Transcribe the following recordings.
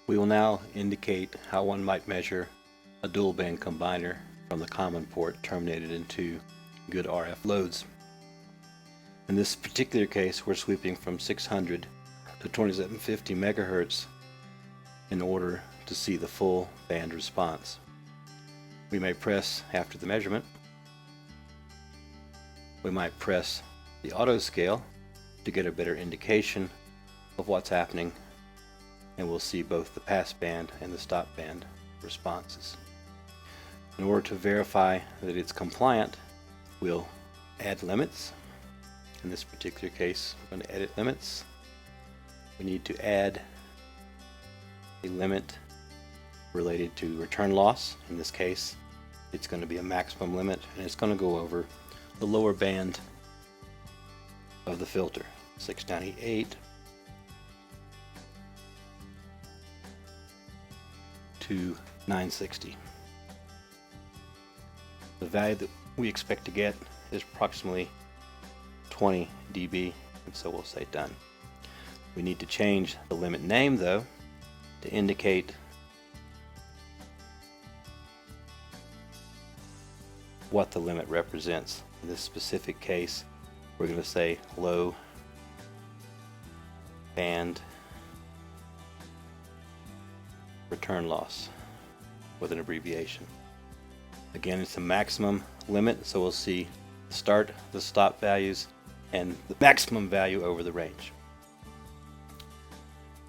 We will now indicate how one might measure a dual band combiner from the common port terminated into good RF loads. In this particular case, we're sweeping from 600 to 2750 megahertz in order to see the full band response. We may press after the measurement. We might press the auto scale to get a better indication of what's happening, and we'll see both the pass band and the stop band responses. In order to verify that it's compliant, we'll add limits. In this particular case, we're going to edit limits. We need to add a limit related to return loss. In this case, it's going to be a maximum limit, and it's going to go over the lower band of the filter, 698 to 960. The value that we expect to get is approximately 20 dB, and so we'll say done. We need to change the limit name though to indicate what the limit represents. In this specific case, we're going to say low band return loss with an abbreviation. Again, it's a maximum limit, so we'll see the start, the stop values, and the maximum value over the range.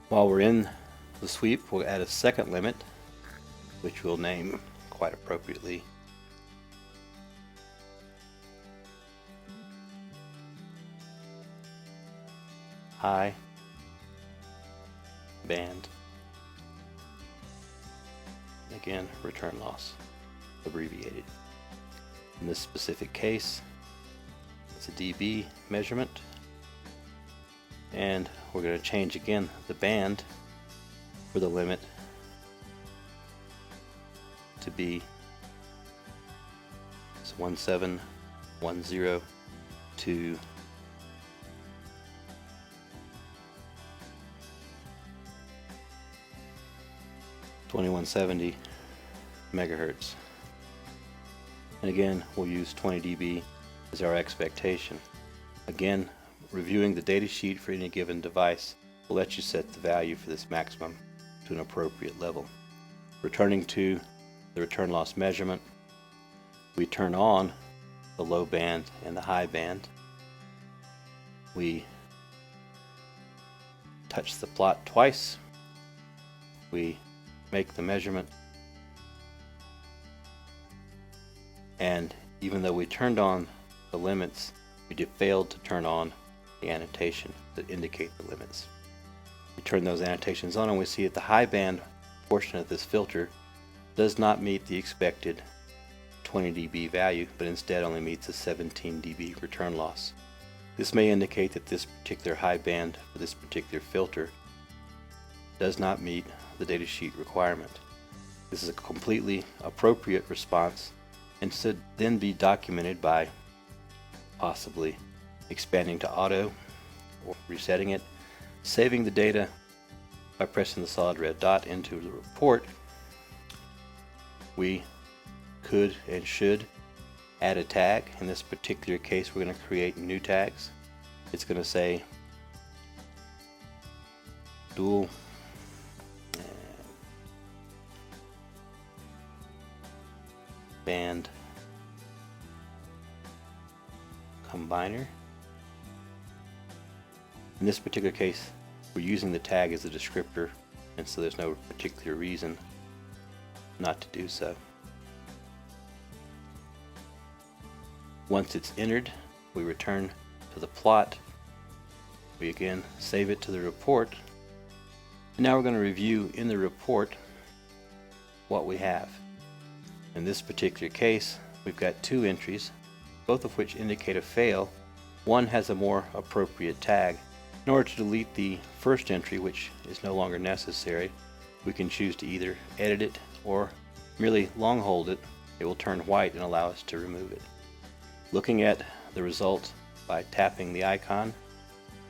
While we're in the sweep, we'll add a second limit, which we'll name quite appropriately high band, again return loss abbreviated. In this specific case, it's a dB measurement, and we're going to change again the band for the limit to be 1710 to 2170 megahertz. And again, we'll use 20 dB as our expectation. Again, reviewing the data sheet for any given device will let you set the value for this maximum to an appropriate level. Returning to the return loss measurement, we turn on the low band and the high band. We touch the plot twice. We make the measurement, and even though we turned on the limits, we failed to turn on the annotation that indicate the limits. We turn those annotations on, and we see that the high band portion of this filter does not meet the expected 20 dB value, but instead only meets a 17 dB return loss. This may indicate that this particular high band for this particular filter does not meet the datasheet requirement. This is a completely appropriate response and should then be documented by possibly expanding to auto or resetting it, saving the data by pressing the solid red dot into the report. We could and should add a tag. In this particular case, we're going to create new tags. It's going to say dual band combiner. In this particular case, we're using the tag as a descriptor, and so there's no particular reason not to do so. Once it's entered, we return to the plot. We again save it to the report, and now we're going to review in the report what we have. In this particular case, we've got two entries, both of which indicate a fail. One has a more appropriate tag. In order to delete the first entry, which is no longer necessary, we can choose to either edit it or merely long hold it. It will turn white and allow us to remove it. Looking at the result by tapping the icon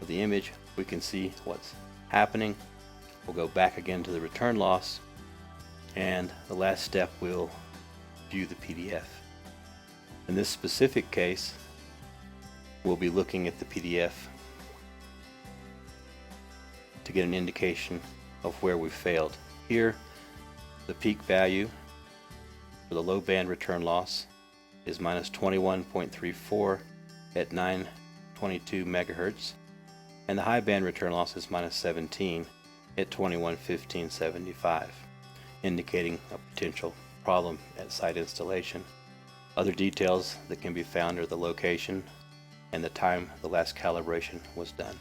of the image, we can see what's happening. We'll go back again to the return loss, and the last step we'll view the PDF. In this specific case, we'll be looking at the PDF to get an indication of where we failed. Here, the peak value for the low band return loss is minus 21.34 at 922 megahertz, and the high band return loss is minus 17 at 2115.75, indicating a potential problem at site installation. Other details that can be found are the location and the time the last calibration was done.